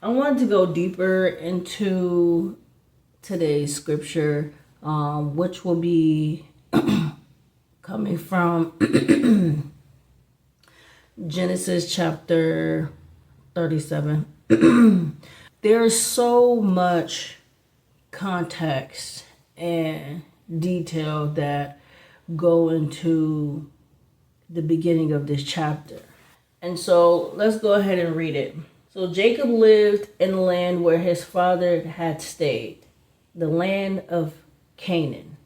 I wanted to go deeper into today's scripture, which will be coming from Genesis chapter 37. There's so much context and detail that go into the beginning of this chapter. And so let's go ahead and read it. So Jacob lived in the land where his father had stayed, the land of Canaan.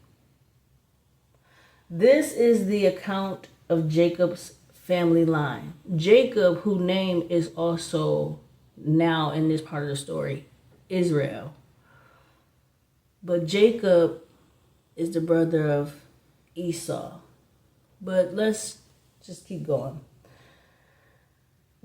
This is the account of Jacob's family line. Jacob, whose name is also now in this part of the story, Israel. But Jacob is the brother of Esau. But let's just keep going.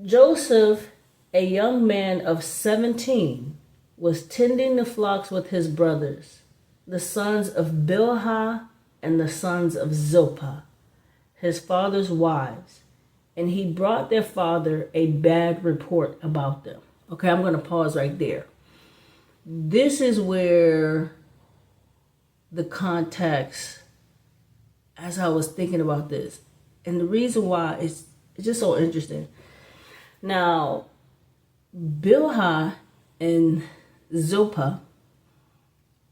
Joseph, a young man of 17, was tending the flocks with his brothers, the sons of Bilhah and the sons of Zilpah, his father's wives, and he brought their father a bad report about them. Okay, I'm going to pause right there. This is where the context, as I was thinking about this, and the reason why it's just so interesting. Now, Bilhah and Zilpah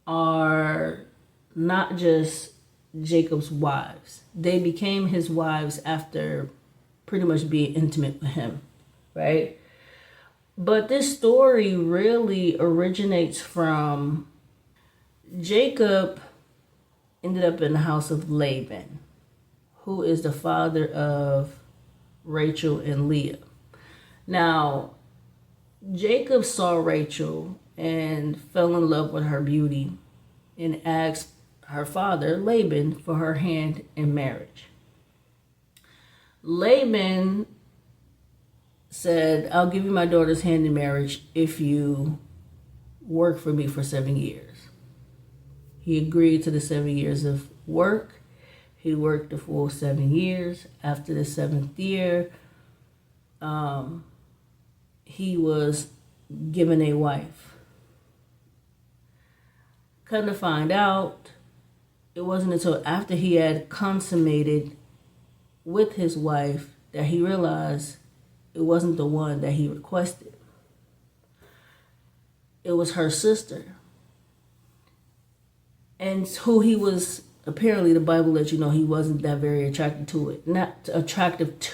are not just Jacob's wives. They became his wives after pretty much being intimate with him, right? But this story really originates from Jacob ended up in the house of Laban, who is the father of Rachel and Leah. Now, Jacob saw Rachel and fell in love with her beauty and asked her father, Laban, for her hand in marriage. Laban said, I'll give you my daughter's hand in marriage if you work for me for 7 years. He agreed to the 7 years of work. He worked the full 7 years. After the 7th year, he was given a wife. Come to find out, it wasn't until after he had consummated with his wife that he realized it wasn't the one that he requested. It was her sister. And who he was, apparently the Bible lets you know he wasn't that very attracted to it. Not attracted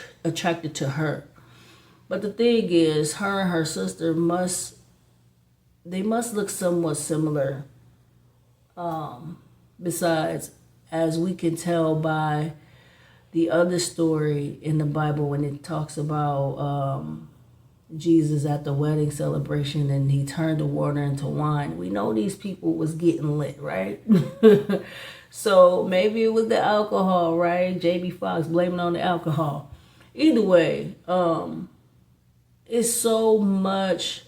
to her. But the thing is, her and her sister must look somewhat similar. Besides, as we can tell by the other story in the Bible when it talks about Jesus at the wedding celebration and he turned the water into wine. We know these people was getting lit, right? So maybe it was the alcohol, right? J.B. Fox blaming on the alcohol. Either way, it's so much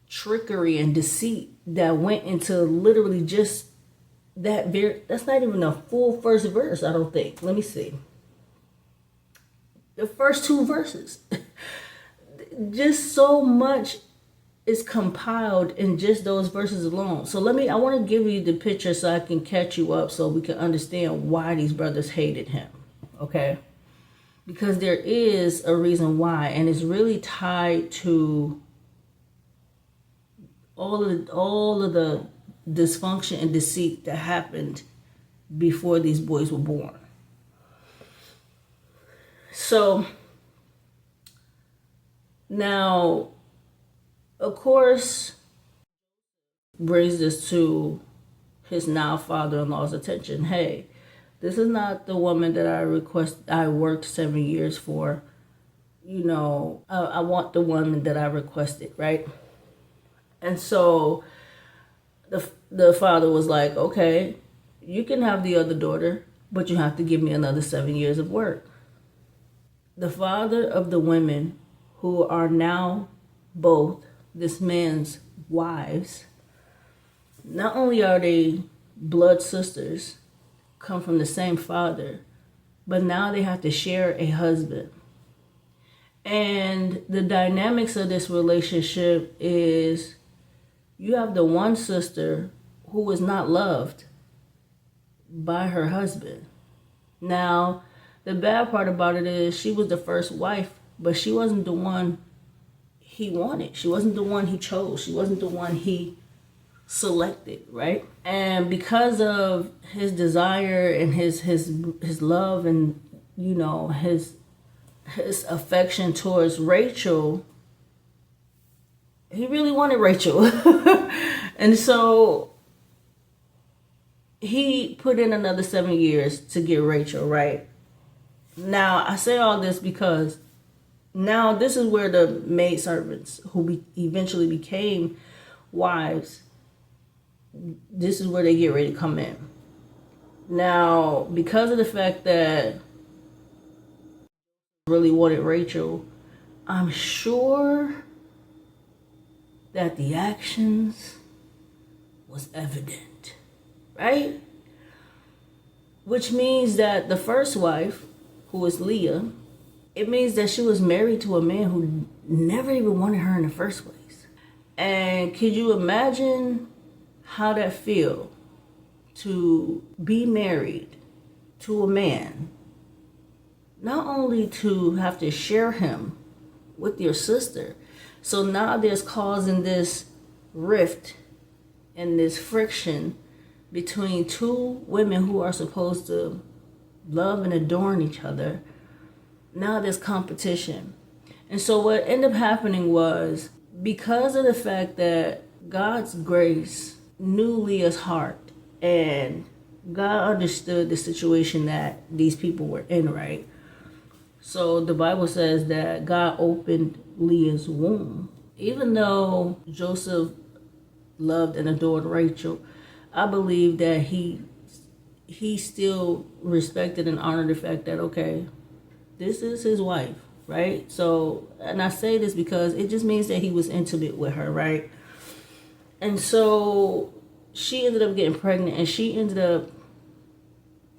trickery and deceit that went into literally just that's not even a full first verse, I don't think. Let me see. The first 2 verses. Just so much is compiled in just those verses alone. So I want to give you the picture so I can catch you up so we can understand why these brothers hated him. Okay? Because there is a reason why, and it's really tied to all of the dysfunction and deceit that happened before these boys were born. So now, of course, brings this to his now father-in-law's attention. Hey, this is not the woman that I worked 7 years for. I want the woman that I requested, right? And so the father was like, okay, you can have the other daughter, but you have to give me another 7 years of work. The father of the women who are now both this man's wives, not only are they blood sisters, come from the same father, but now they have to share a husband. And the dynamics of this relationship is you have the one sister who is not loved by her husband. Now, the bad part about it is she was the first wife, but she wasn't the one he wanted. She wasn't the one he chose. She wasn't the one he selected, right? And because of his desire and his love and his affection towards Rachel, he really wanted Rachel. And so he put in another 7 years to get Rachel, right? Now, I say all this because now this is where the maidservants who eventually became wives, this is where they get ready to come in. Now, because of the fact that really wanted Rachel, I'm sure that the actions was evident, right? Which means that the first wife, who was Leah, it means that she was married to a man who never even wanted her in the first place. And could you imagine how that feel to be married to a man, not only to have to share him with your sister, so now there's causing this rift and this friction between two women who are supposed to love and adorn each other. Now there's competition. And so what ended up happening was, because of the fact that God's grace knew Leah's heart and God understood the situation that these people were in, right? So the Bible says that God opened Leah's womb. Even though Joseph loved and adored Rachel, I believe that he still respected and honored the fact that, okay, this is his wife, right? So, and I say this because it just means that he was intimate with her, right? And so she ended up getting pregnant, and she ended up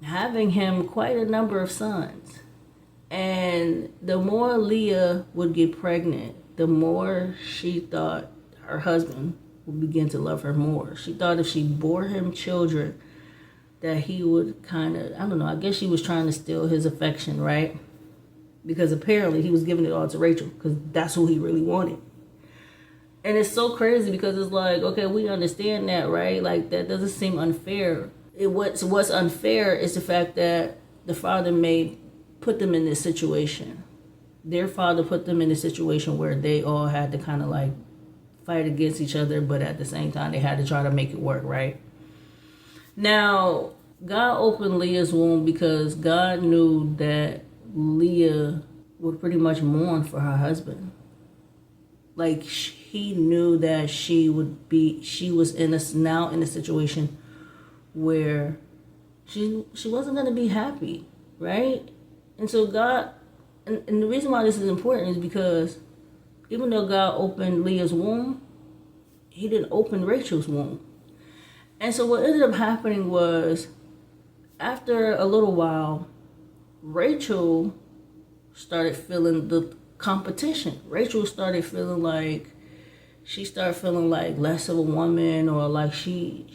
having him quite a number of sons. And the more Leah would get pregnant, the more she thought her husband would begin to love her more. She thought if she bore him children, that he would kind of, I don't know, I guess she was trying to steal his affection, right? Because apparently he was giving it all to Rachel because that's who he really wanted. And it's so crazy because it's like, okay, we understand that, right? Like, that doesn't seem unfair. What's unfair is the fact that the father put them in this situation. Their father put them in a situation where they all had to kind of like fight against each other, but at the same time they had to try to make it work, right? Now, God opened Leah's womb because God knew that Leah would pretty much mourn for her husband. Like, he knew that she was now in a situation where she wasn't going to be happy, right? And so God, and the reason why this is important is because even though God opened Leah's womb, he didn't open Rachel's womb. And so what ended up happening was, after a little while, Rachel started feeling the competition. Rachel started feeling like less of a woman, or like she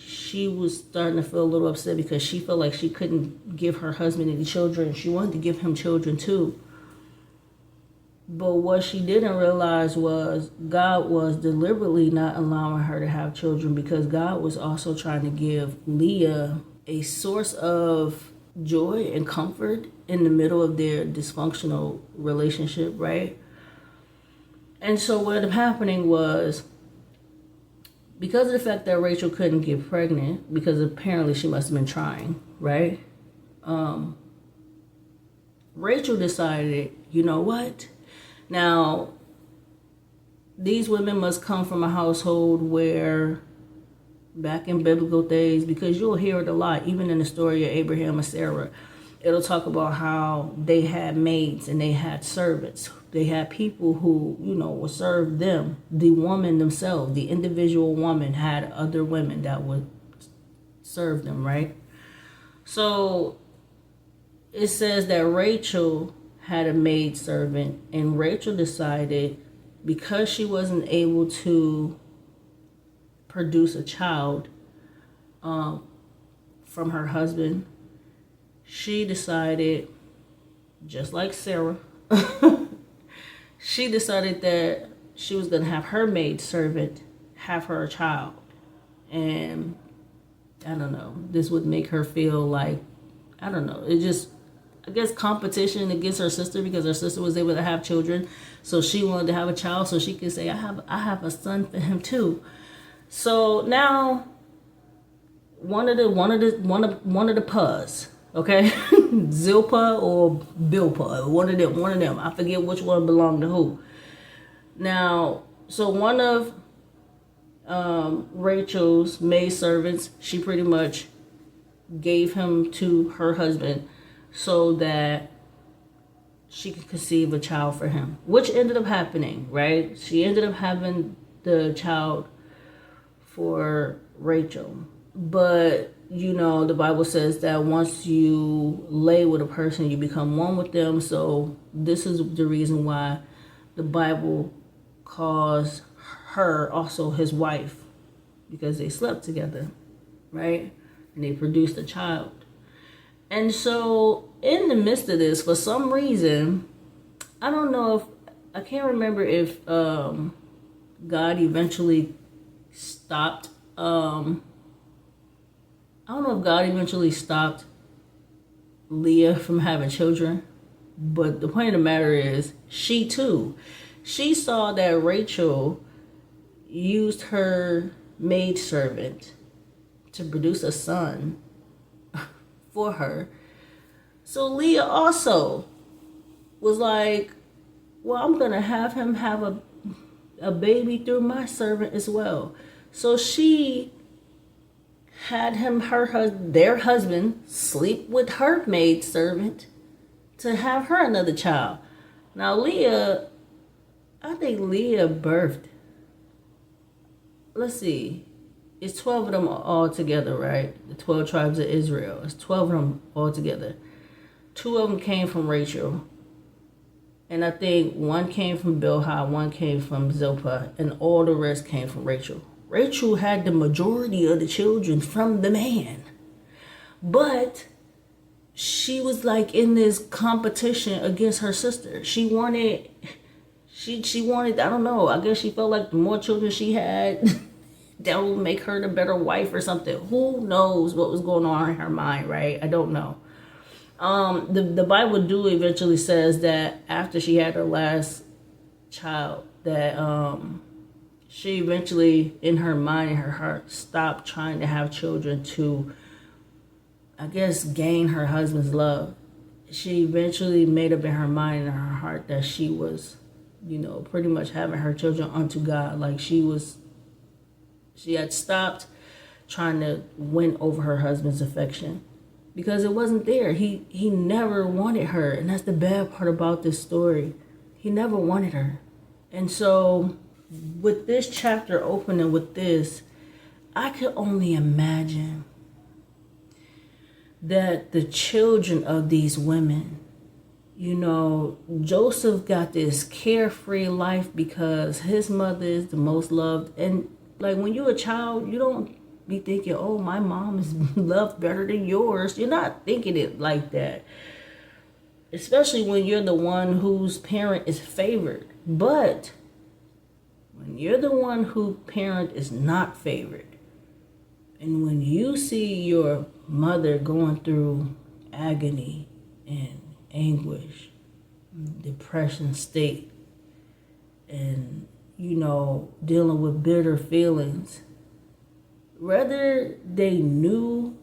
was starting to feel a little upset because she felt like she couldn't give her husband any children. She wanted to give him children too. But what she didn't realize was God was deliberately not allowing her to have children because God was also trying to give Leah a source of joy and comfort in the middle of their dysfunctional relationship, right? And so what ended up happening was, because of the fact that Rachel couldn't get pregnant, because apparently she must have been trying, right? Rachel decided, you know what? Now, these women must come from a household where, back in biblical days, because you'll hear it a lot, even in the story of Abraham and Sarah, it'll talk about how they had maids and they had servants. They had people who, would serve them. The woman themselves, the individual woman, had other women that would serve them, right? So it says that Rachel had a maid servant, and Rachel decided, because she wasn't able to produce a child from her husband, she decided, just like Sarah, she decided that she was going to have her maid servant have her a child. And I don't know, this would make her feel like, I don't know, it just, I guess, competition against her sister, because her sister was able to have children. So she wanted to have a child so she could say, I have a son for him too. So now one of the Puz, okay? Zilpah or Bilpah, one of them. I forget which one belonged to who. Now, so one of Rachel's maidservants, she pretty much gave him to her husband so that she could conceive a child for him, which ended up happening, right? She ended up having the child for Rachel. But, you know, the Bible says that once you lay with a person, you become one with them. So this is the reason why the Bible calls her also his wife, because they slept together, right? And they produced a child. And so in the midst of this, for some reason, I don't know if, I can't remember if God eventually stopped, I don't know if God eventually stopped Leah from having children, but the point of the matter is, she saw that Rachel used her maidservant to produce a son for her. So Leah also was like, well, I'm going to have him have a baby through my servant as well. So she had their husband sleep with her maidservant to have her another child. Now Leah, I think Leah birthed, let's see, it's 12 of them all together, right? The 12 tribes of Israel. It's 12 of them all together. 2 of them came from Rachel. And I think 1 came from Bilhah, 1 came from Zilpah, and all the rest came from Rachel. Rachel had the majority of the children from the man. But she was like in this competition against her sister. She wanted, I don't know, I guess she felt like the more children she had, that will make her the better wife or something. Who knows what was going on in her mind, right? I don't know. The Bible do eventually says that after she had her last child, that she eventually, in her mind and her heart, stopped trying to have children to, I guess, gain her husband's love. She eventually made up in her mind and her heart that she was, you know, pretty much having her children unto God. Like she had stopped trying to win over her husband's affection, because it wasn't there. He never wanted her. And that's the bad part about this story. He never wanted her. And so with this chapter opening with this, I could only imagine that the children of these women, you know, Joseph got this carefree life because his mother is the most loved. And like when you're a child, you don't be thinking, oh, my mom is loved better than yours. You're not thinking it like that. Especially when you're the one whose parent is favored. But when you're the one whose parent is not favored, and when you see your mother going through agony and anguish, depression state, and, you know, dealing with bitter feelings, whether they knew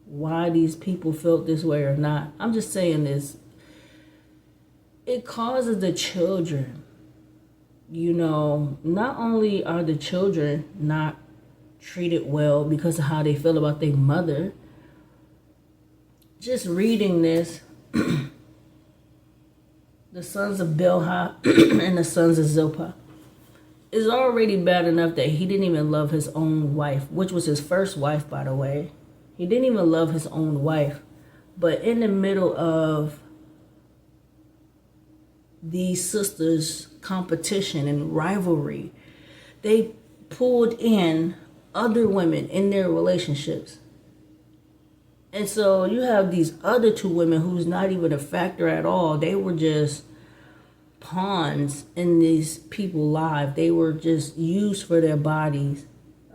why these people felt this way or not, I'm just saying this, it causes the children, you know, not only are the children not treated well because of how they feel about their mother. Just reading this, the sons of Bilhah and the sons of Zilpah, is already bad enough that he didn't even love his own wife, which was his first wife, by the way. He didn't even love his own wife. But in the middle of these sisters' competition and rivalry. They pulled in other women in their relationships. And so you have these other two women who's not even a factor at all. They were just pawns in these people's lives. They were just used for their bodies.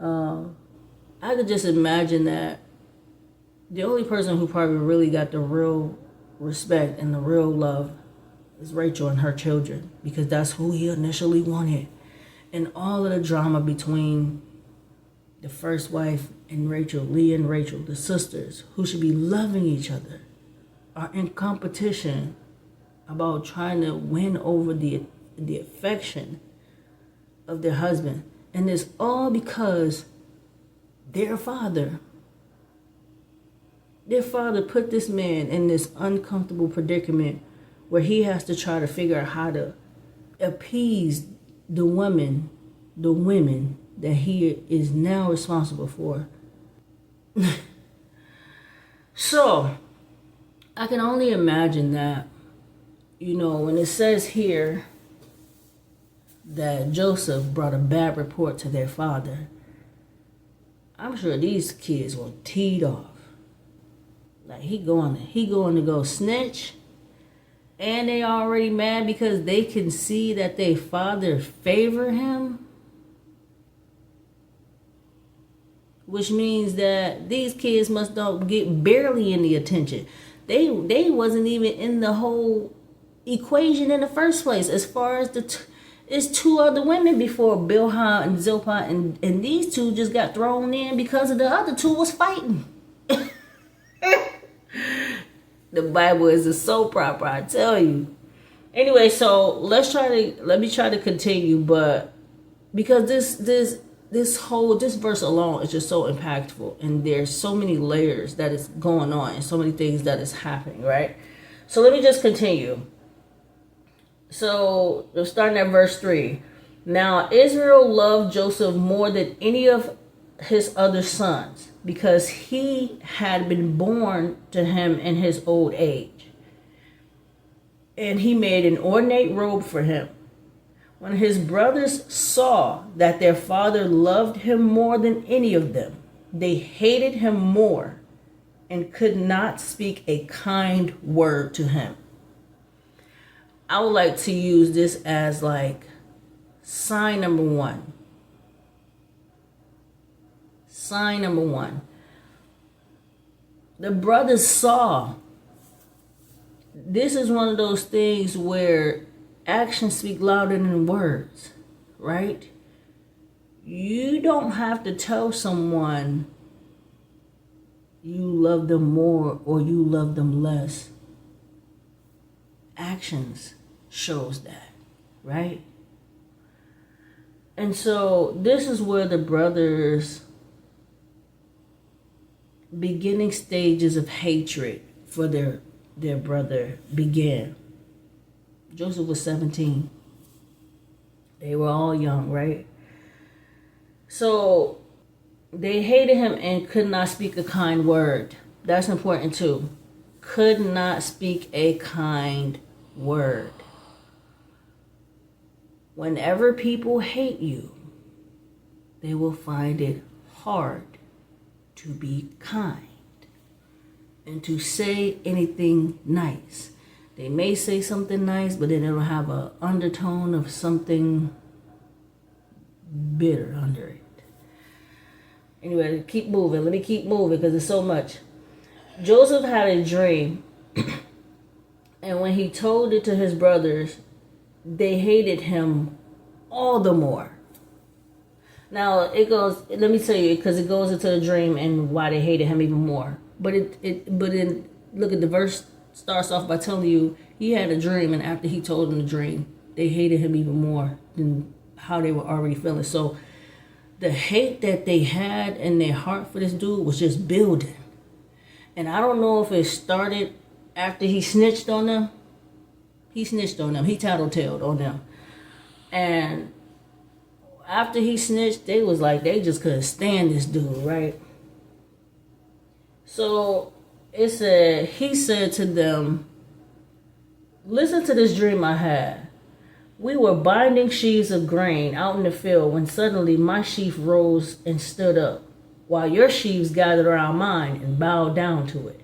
I could just imagine that the only person who probably really got the real respect and the real love is Rachel and her children, because that's who he initially wanted. And all of the drama between the first wife and Rachel, Leah and Rachel, the sisters who should be loving each other, are in competition about trying to win over the affection of their husband. And it's all because their father put this man in this uncomfortable predicament where he has to try to figure out how to appease the women that he is now responsible for. So I can only imagine that, when it says here that Joseph brought a bad report to their father, I'm sure these kids were teed off. Like he going to go snitch, and they already mad because they can see that their father favor him, which means that these kids must don't get barely any attention. They wasn't even in the whole equation in the first place. As far as it's two other women before Bilhah and Zilpah, and these two just got thrown in because of the other two was fighting. The Bible is a soap opera, I tell you. Anyway, so let me try to continue, but because this verse alone is just so impactful, and there's so many layers that is going on and so many things that is happening, right? So let me just continue. So we're starting at verse 3. Now Israel loved Joseph more than any of his other sons, because he had been born to him in his old age. And he made an ornate robe for him. When his brothers saw that their father loved him more than any of them, they hated him more and could not speak a kind word to him. I would like to use this as like sign number one. Sign number one. The brothers saw. This is one of those things where actions speak louder than words, right? You don't have to tell someone you love them more or you love them less. Actions shows that, right? And so this is where the brothers' beginning stages of hatred for their brother began. Joseph was 17. They were all young, right? So they hated him and could not speak a kind word. That's important too. Could not speak a kind word. Whenever people hate you, they will find it hard to be kind and to say anything nice. They may say something nice, but then it'll have an undertone of something bitter under it. Anyway, keep moving. Let me keep moving because there's so much. Joseph had a dream, and when he told it to his brothers, they hated him all the more. Now it goes. Let me tell you, because it goes into the dream and why they hated him even more. But look at the verse. Starts off by telling you he had a dream, and after he told them the dream, they hated him even more than how they were already feeling. So the hate that they had in their heart for this dude was just building. And I don't know if it started after he snitched on them. He snitched on them. He tattletaled on them. And after he snitched, they was like, they just couldn't stand this dude, right? So it said, he said to them, Listen to this dream I had. We were binding sheaves of grain out in the field when suddenly my sheaf rose and stood up, while your sheaves gathered around mine and bowed down to it.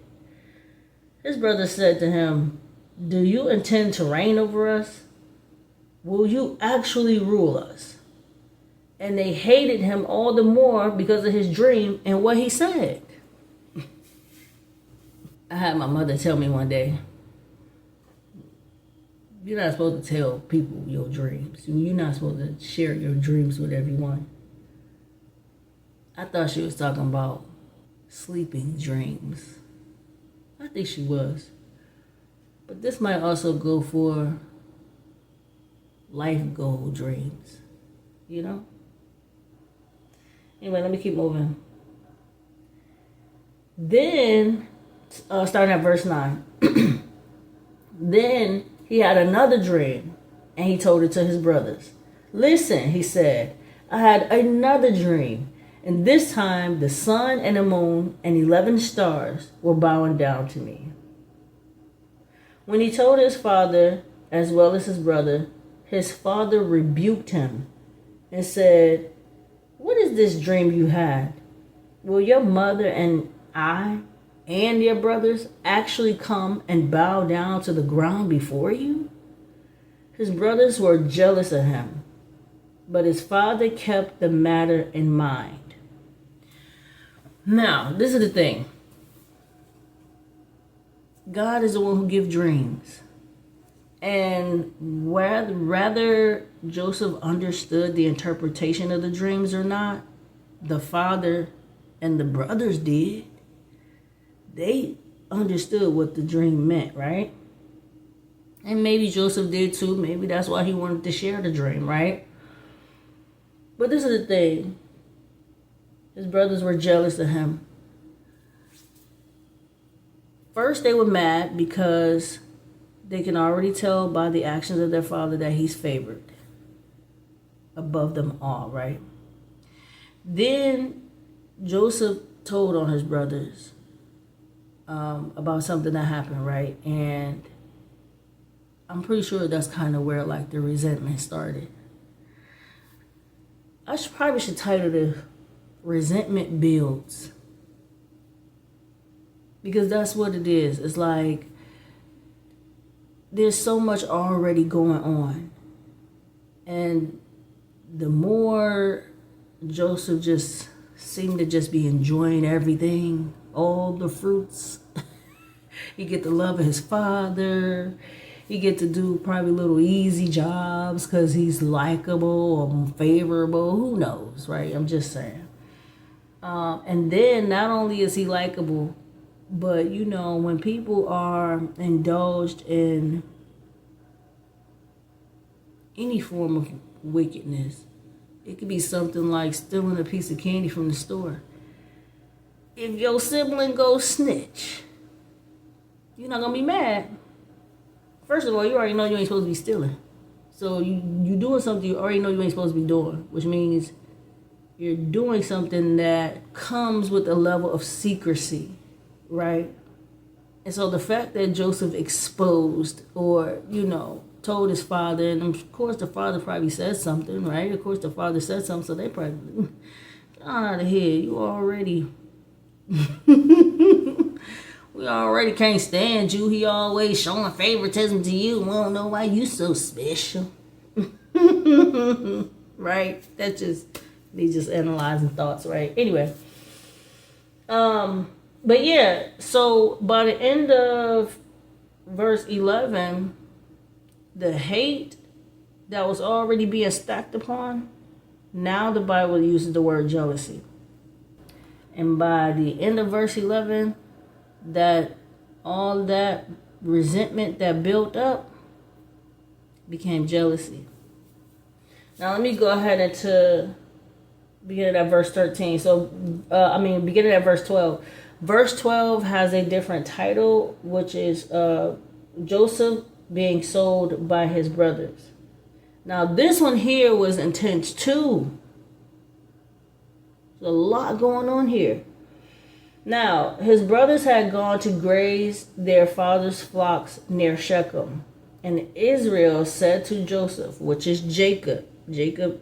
His brother said to him, do you intend to reign over us? Will you actually rule us? And they hated him all the more because of his dream and what he said. I had my mother tell me one day, you're not supposed to tell people your dreams. You're not supposed to share your dreams with everyone. I thought she was talking about sleeping dreams. I think she was. But this might also go for life goal dreams, you know? Anyway, let me keep moving. Then, starting at verse 9. Then he had another dream, and he told it to his brothers. Listen, he said, I had another dream, and this time the sun and the moon and 11 stars were bowing down to me. When he told his father, as well as his brother, his father rebuked him and said, what is this dream you had? Will your mother and I and your brothers actually come and bow down to the ground before you? His brothers were jealous of him, but his father kept the matter in mind. Now, this is the thing. God is the one who gives dreams. And whether Joseph understood the interpretation of the dreams or not, the father and the brothers did. They understood what the dream meant, right? And maybe Joseph did too. Maybe that's why he wanted to share the dream, right? But this is the thing. His brothers were jealous of him. First, they were mad because they can already tell by the actions of their father that he's favored above them all, right? Then Joseph told on his brothers about something that happened, right? And I'm pretty sure that's kind of where like the resentment started. I probably should title it Resentment Builds. Because that's what it is. It's like there's so much already going on. And the more Joseph just seemed to just be enjoying everything, all the fruits. He get the love of his father. He get to do probably little easy jobs because he's likable or favorable. Who knows, right? I'm just saying. And then not only is he likable, but you know, when people are indulged in any form of wickedness, it could be something like stealing a piece of candy from the store. If your sibling goes snitch, you're not gonna be mad. First of all, you already know you ain't supposed to be stealing. So you doing something you already know you ain't supposed to be doing, which means you're doing something that comes with a level of secrecy, right? And so the fact that Joseph exposed or, you know, told his father, and of course the father probably said something, right? Of course the father said something, so they probably, get out of here, you already... We already can't stand you. He always showing favoritism to you. We don't know why you so special. Right? That's just me just analyzing thoughts, right? Anyway. But yeah, so by the end of verse 11, the hate that was already being stacked upon, now the Bible uses the word jealousy. And by the end of verse 11, that all that resentment that built up became jealousy. Now let me go ahead into beginning at verse 13. Beginning at verse 12. Verse 12 has a different title, which is Joseph being sold by his brothers. Now this one here was intense too. There's a lot going on here. Now, his brothers had gone to graze their father's flocks near Shechem. And Israel said to Joseph, which is Jacob. Jacob,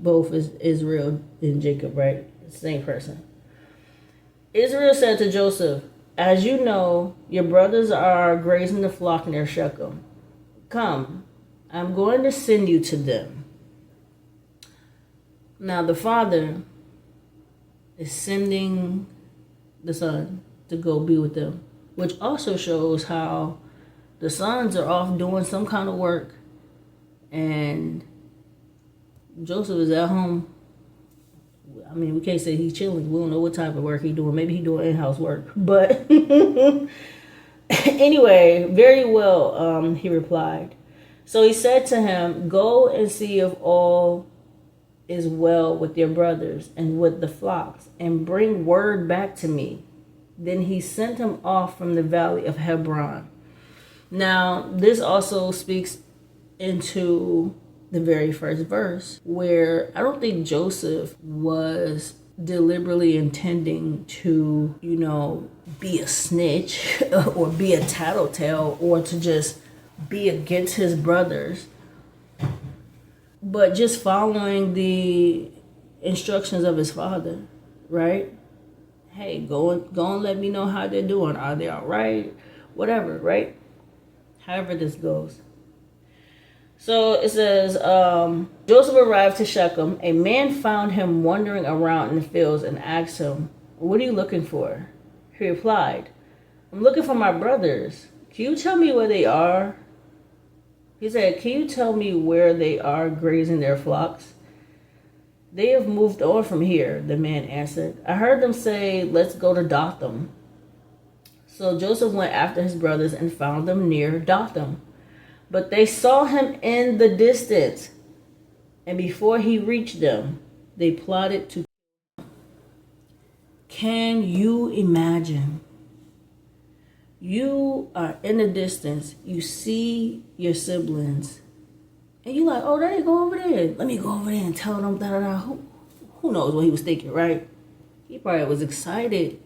both is Israel and Jacob, right? Same person. Israel said to Joseph, as you know, your brothers are grazing the flock near Shechem. Come, I'm going to send you to them. Now the father is sending the son to go be with them, which also shows how the sons are off doing some kind of work and Joseph is at home. I mean, we can't say he's chilling. We don't know what type of work he's doing. Maybe he's doing in-house work. But anyway, very well, he replied. So he said to him, go and see if all is well with your brothers and with the flocks, and bring word back to me. Then he sent him off from the valley of Hebron. Now, this also speaks into the very first verse, where I don't think Joseph was deliberately intending to, be a snitch or be a tattletale or to just be against his brothers, but just following the instructions of his father, right? Hey, go and let me know how they're doing. Are they all right? Whatever, right? However this goes. So it says, Joseph arrived to Shechem. A man found him wandering around in the fields and asked him, what are you looking for? He replied, I'm looking for my brothers. Can you tell me where they are? He said, can you tell me where they are grazing their flocks? They have moved on from here, the man answered. I heard them say, let's go to Dothan. So Joseph went after his brothers and found them near Dothan. But they saw him in the distance, and before he reached them, they plotted to kill him. Can you imagine? You are in the distance, you see your siblings, and you're like, oh, there you go over there. Let me go over there and tell them da-da-da. Who knows what he was thinking, right? He probably was excited.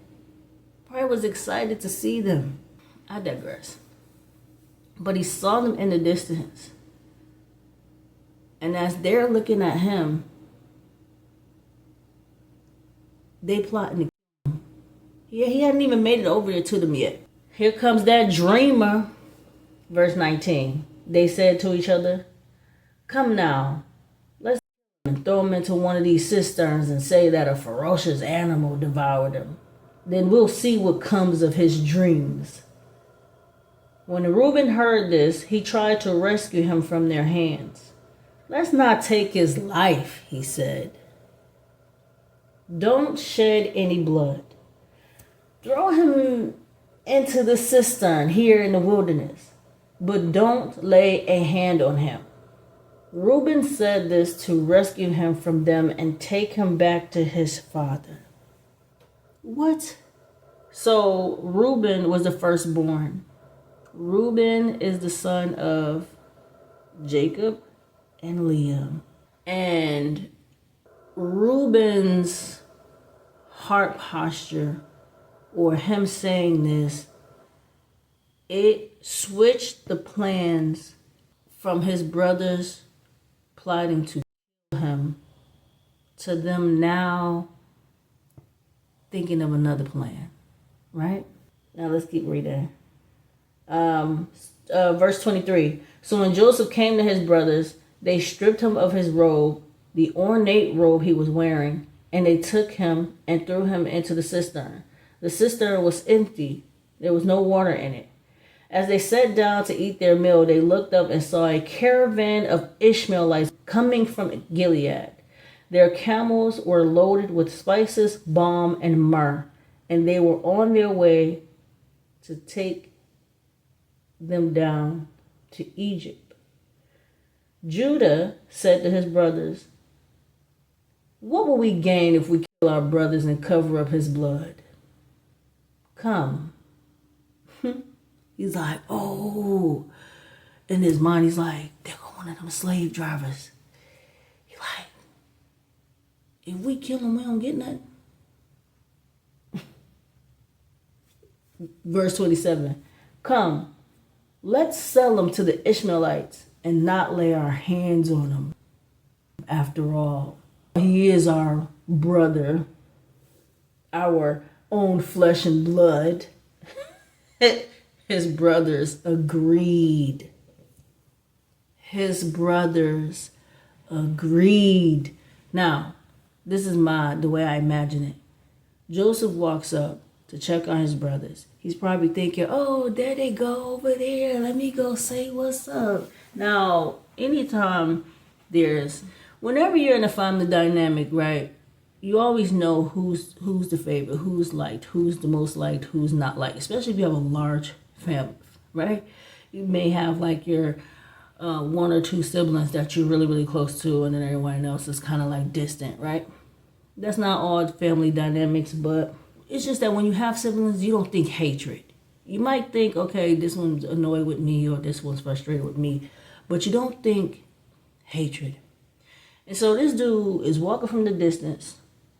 To see them. I digress. But he saw them in the distance. And as they're looking at him, they plotting to kill him. He hadn't even made it over there to them yet. Here comes that dreamer. Verse 19. They said to each other, come now, let's throw him into one of these cisterns and say that a ferocious animal devoured him. Then we'll see what comes of his dreams. When Reuben heard this, he tried to rescue him from their hands. Let's not take his life, he said. Don't shed any blood. Throw him into the cistern here in the wilderness, but don't lay a hand on him. Reuben said this to rescue him from them and take him back to his father. What? So Reuben was the firstborn. Reuben is the son of Jacob and Leah. And Reuben's heart posture, or him saying this, it switched the plans from his brothers plotting to kill him to them now thinking of another plan, right? Now let's keep reading. Verse 23. So when Joseph came to his brothers, they stripped him of his robe, the ornate robe he was wearing, and they took him and threw him into the cistern. The cistern was empty. There was no water in it. As they sat down to eat their meal, they looked up and saw a caravan of Ishmaelites coming from Gilead. Their camels were loaded with spices, balm, and myrrh, and they were on their way to take them down to Egypt. Judah said to his brothers, what will we gain if we kill our brothers and cover up his blood? Come. He's like, oh. In his mind, he's like, they're one of them slave drivers. He's like, if we kill them, we don't get nothing. Verse 27. Come. Let's sell them to the Ishmaelites and not lay our hands on them. After all, he is our brother, our own flesh and blood. His brothers agreed. His brothers agreed. Now, this is the way I imagine it. Joseph walks up to check on his brothers. He's probably thinking, oh, there they go over there. Let me go say what's up. Now, anytime whenever you're in a family dynamic, right, you always know who's the favorite, who's liked, who's the most liked, who's not liked, especially if you have a large family, right? You may have like your one or two siblings that you're really, really close to, and then everyone else is kind of like distant, right? That's not all family dynamics, but it's just that when you have siblings, you don't think hatred. You might think, okay, this one's annoyed with me or this one's frustrated with me, but you don't think hatred. And so this dude is walking from the distance,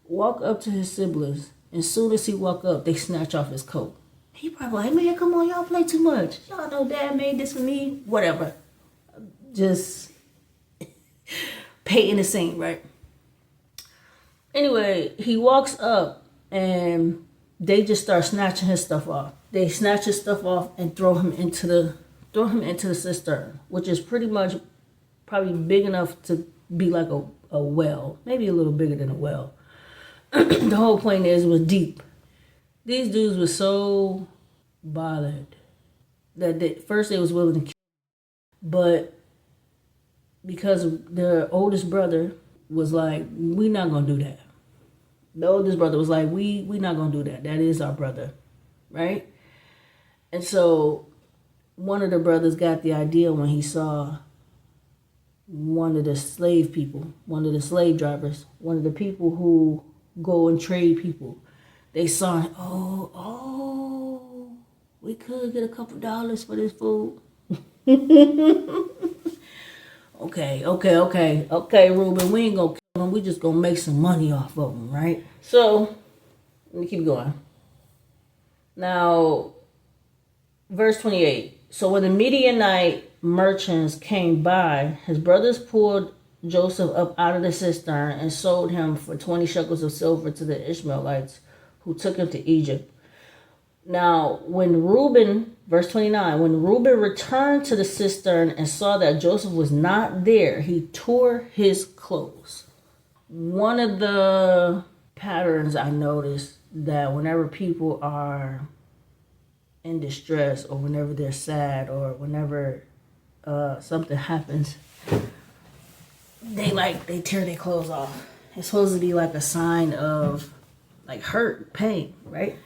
walk up to his siblings, and as soon as he walk up, they snatch off his coat. He probably like, man, come on, y'all play too much. Y'all know Dad made this for me. Whatever. Just painting the scene, right? Anyway, he walks up and they just start snatching his stuff off. They snatch his stuff off and throw him into the cistern, which is pretty much probably big enough to be like a well, maybe a little bigger than a well. The whole point is it was deep. These dudes were so bothered that first they was willing to kill him, but because their oldest brother was like, we not gonna do that. The oldest brother was like, we not gonna do that. That is our brother, right? And so one of the brothers got the idea when he saw one of the slave people, one of the slave drivers, one of the people who go and trade people. They saw, we could get a couple dollars for this food. Okay, Ruben, we ain't gonna kill him. We just gonna make some money off of him, right? So, let me keep going. Now, verse 28. So when the Midianite merchants came by, his brothers pulled Joseph up out of the cistern and sold him for 20 shekels of silver to the Ishmaelites, who took him to Egypt. Now, verse 29, when Reuben returned to the cistern and saw that Joseph was not there, he tore his clothes. One of the patterns I noticed that whenever people are in distress or whenever they're sad or whenever something happens, they tear their clothes off. It's supposed to be like a sign of like hurt, pain, right?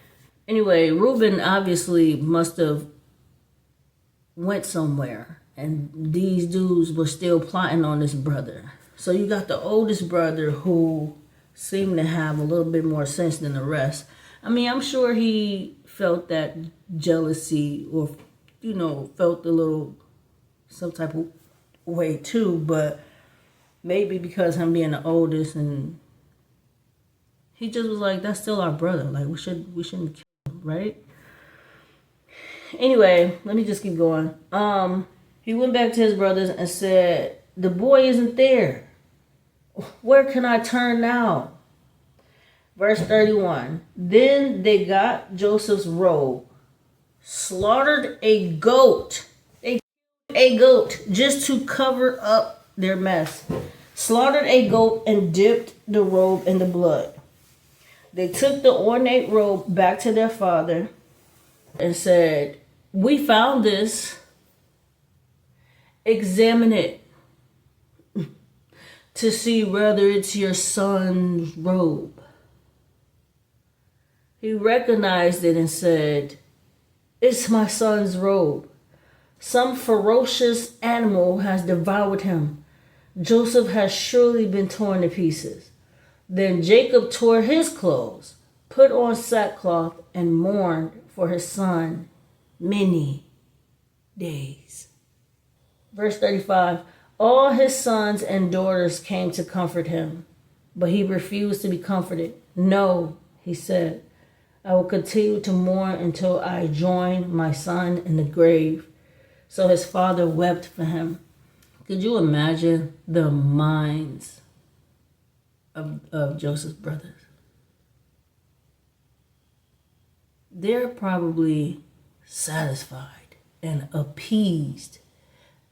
Anyway, Reuben obviously must have went somewhere, and these dudes were still plotting on this brother. So you got the oldest brother who seemed to have a little bit more sense than the rest. I mean, I'm sure he felt that jealousy or, felt some type of way too, but maybe because him being the oldest, and he just was like, that's still our brother. Like, we shouldn't kill him, right? Anyway, let me just keep going. He went back to his brothers and said, the boy isn't there. Where can I turn now? Verse 31. Then they got Joseph's robe, slaughtered a goat. They killed a goat just to cover up their mess. Slaughtered a goat and dipped the robe in the blood. They took the ornate robe back to their father and said, we found this. Examine it to see whether it's your son's robe. He recognized it and said, it's my son's robe. Some ferocious animal has devoured him. Joseph has surely been torn to pieces. Then Jacob tore his clothes, put on sackcloth, and mourned for his son many days. Verse 35. All his sons and daughters came to comfort him, but he refused to be comforted. No, he said, I will continue to mourn until I join my son in the grave. So his father wept for him. Could you imagine the minds of Joseph's brothers? They're probably satisfied and appeased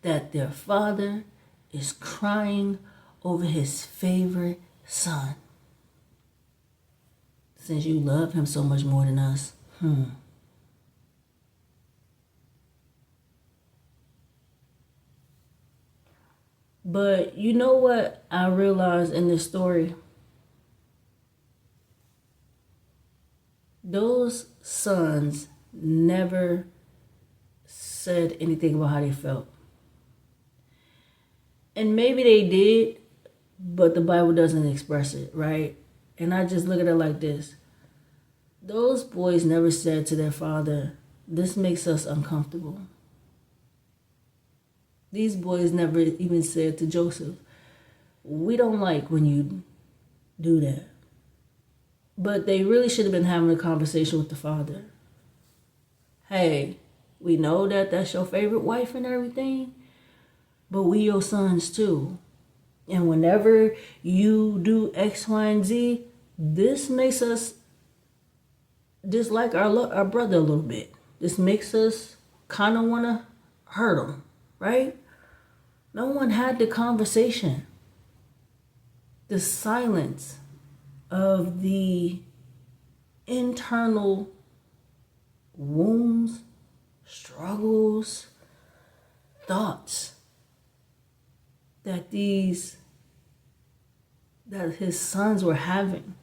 that their father is crying over his favorite son. Since you love him so much more than us. But you know what I realized in this story? Those sons never said anything about how they felt. And maybe they did, but the Bible doesn't express it, right? And I just look at it like this. Those boys never said to their father, this makes us uncomfortable. These boys never even said to Joseph, we don't like when you do that. But they really should have been having a conversation with the father. Hey, we know that that's your favorite wife and everything, but we your sons too. And whenever you do X, Y, and Z, this makes us dislike our brother a little bit. This makes us kind of want to hurt him, right? No one had the conversation. The silence of the internal wounds, struggles, thoughts that his sons were having.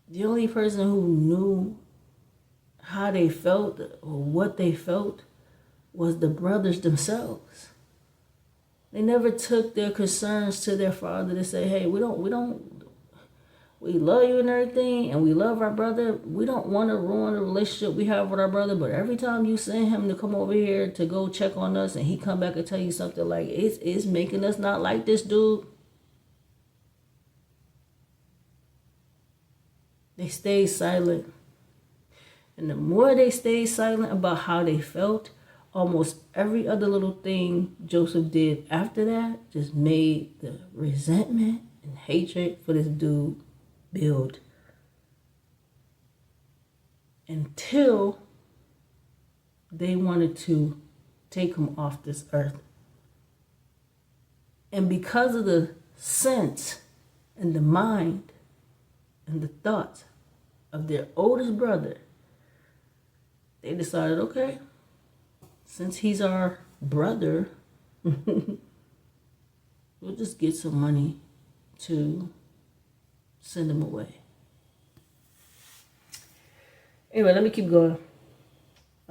The only person who knew how they felt or what they felt was the brothers themselves. They never took their concerns to their father to say, hey, we love you and everything, and we love our brother. We don't want to ruin the relationship we have with our brother, but every time you send him to come over here to go check on us and he come back and tell you something like, it's making us not like this dude. They stayed silent. And the more they stayed silent about how they felt, almost every other little thing Joseph did after that just made the resentment and hatred for this dude build. Until they wanted to take him off this earth. And because of the sense and the mind and the thoughts of their oldest brother, they decided, okay, since he's our brother, we'll just get some money to send him away. Anyway, let me keep going.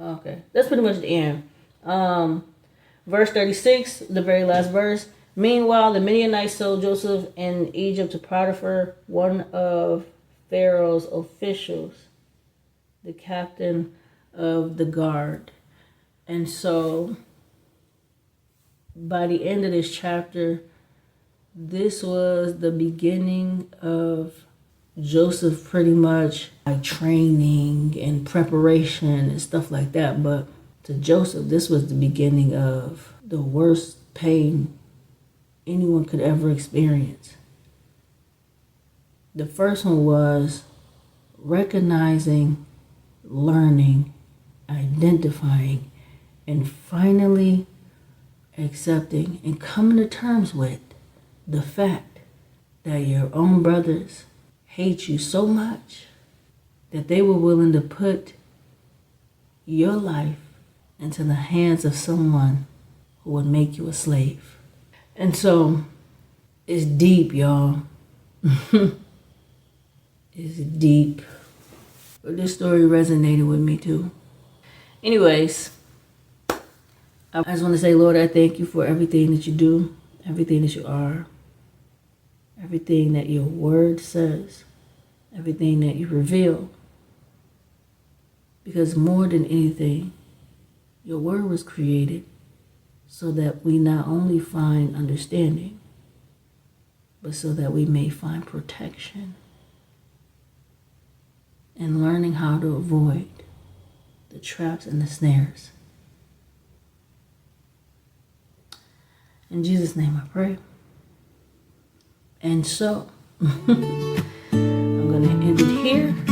Okay, that's pretty much the end. Verse 36, the very last verse. Meanwhile, the Midianites sold Joseph in Egypt to Potiphar, one of Pharaoh's officials, the captain of the guard. And so, by the end of this chapter, this was the beginning of Joseph pretty much like training and preparation and stuff like that. But to Joseph, this was the beginning of the worst pain anyone could ever experience. The first one was recognizing, learning, identifying, and finally accepting and coming to terms with the fact that your own brothers hate you so much that they were willing to put your life into the hands of someone who would make you a slave. And so it's deep, y'all. It's deep. But this story resonated with me too. Anyways, I just want to say, Lord, I thank you for everything that you do, everything that you are, everything that your word says, everything that you reveal. Because more than anything, your word was created so that we not only find understanding, but so that we may find protection and learning how to avoid the traps and the snares. In Jesus' name I pray. And so, I'm going to end it here.